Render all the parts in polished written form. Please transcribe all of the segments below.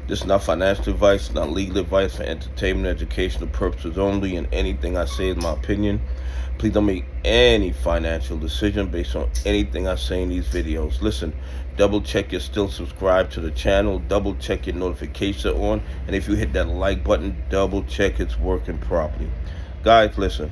This is not financial advice, not legal advice, for entertainment, educational purposes only, and anything I say is my opinion. Please don't make any financial decision based on anything I say in these videos. Listen, double check you're still subscribed to the channel, double check your notifications on, and if you hit that like button, double check it's working properly. Guys, listen,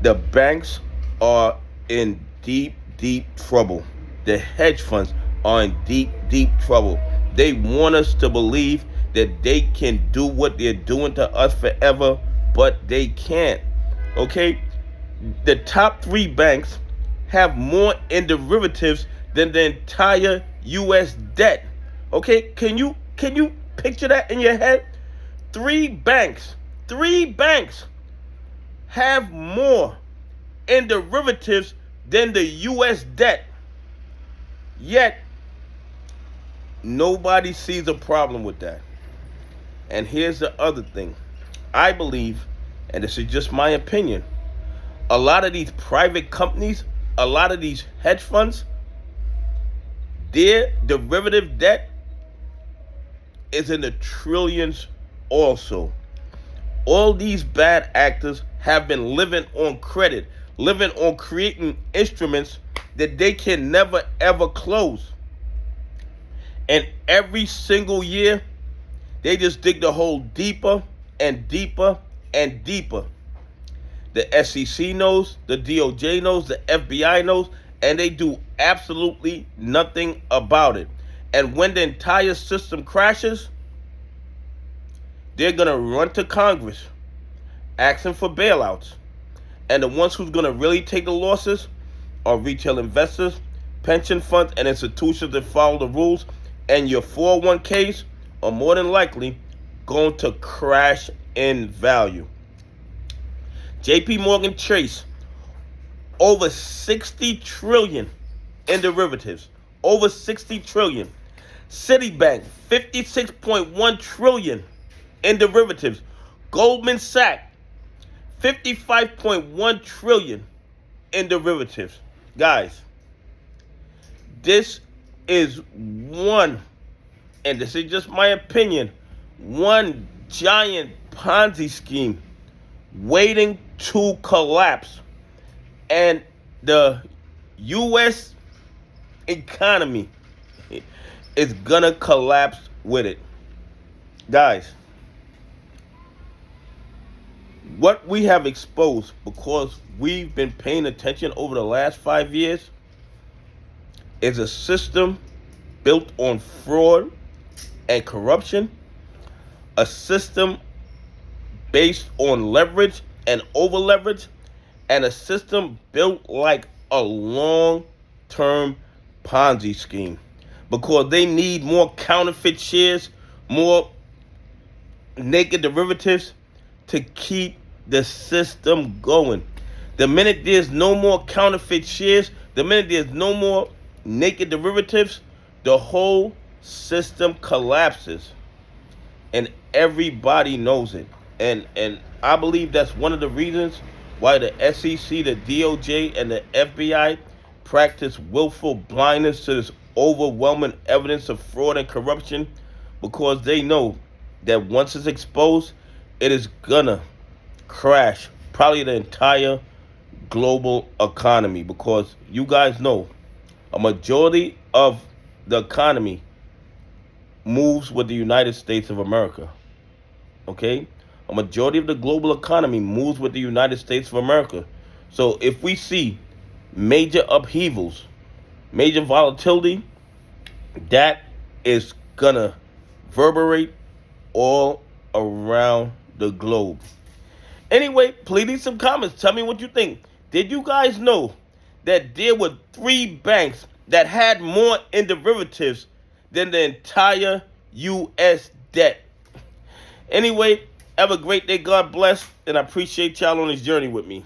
the banks are in deep, deep trouble. The hedge funds are in deep, deep trouble. They want us to believe that they can do what they're doing to us forever, but they can't. Okay? The top three banks have more in derivatives than the entire US debt. Okay? Can you picture that in your head? Three banks have more in derivatives than the US debt. Yet nobody sees a problem with that. And here's the other thing. I believe, and this is just my opinion, a lot of these private companies, a lot of these hedge funds, their derivative debt is in the trillions also. All these bad actors have been living on credit, living on creating instruments that they can never ever close. And every single year, they just dig the hole deeper and deeper and deeper. The SEC knows, the DOJ knows, the FBI knows, and they do absolutely nothing about it. And when the entire system crashes, they're going to run to Congress asking for bailouts. And the ones who's going to really take the losses are retail investors, pension funds, and institutions that follow the rules. And your 401ks are more than likely going to crash in value. JPMorgan Chase, over 60 trillion in derivatives. Over 60 trillion. Citibank, 56.1 trillion in derivatives. Goldman Sachs, 55.1 trillion in derivatives. Guys, this is one, and this is just my opinion, one giant Ponzi scheme waiting to collapse. And the U.S. economy is gonna collapse with it. Guys, what we have exposed, because we've been paying attention over the last 5 years, is a system built on fraud and corruption, a system based on leverage and over leverage, and a system built like a long-term Ponzi scheme, because they need more counterfeit shares, more naked derivatives to keep the system going. The minute there's no more counterfeit shares, the minute there's no more naked derivatives, the whole system collapses, and everybody knows it. And I believe that's one of the reasons why the SEC, the DOJ, and the FBI practice willful blindness to this overwhelming evidence of fraud and corruption, because they know that once it's exposed, it is gonna crash probably the entire global economy. Because you guys know a majority of the economy moves with the United States of America. Okay? A majority of the global economy moves with the United States of America. So if we see major upheavals, major volatility, that is gonna reverberate all around the globe. Anyway, please leave some comments. Tell me what you think. Did you guys know that there were three banks that had more in derivatives than the entire U.S. debt? Anyway, have a great day. God bless. And I appreciate y'all on this journey with me.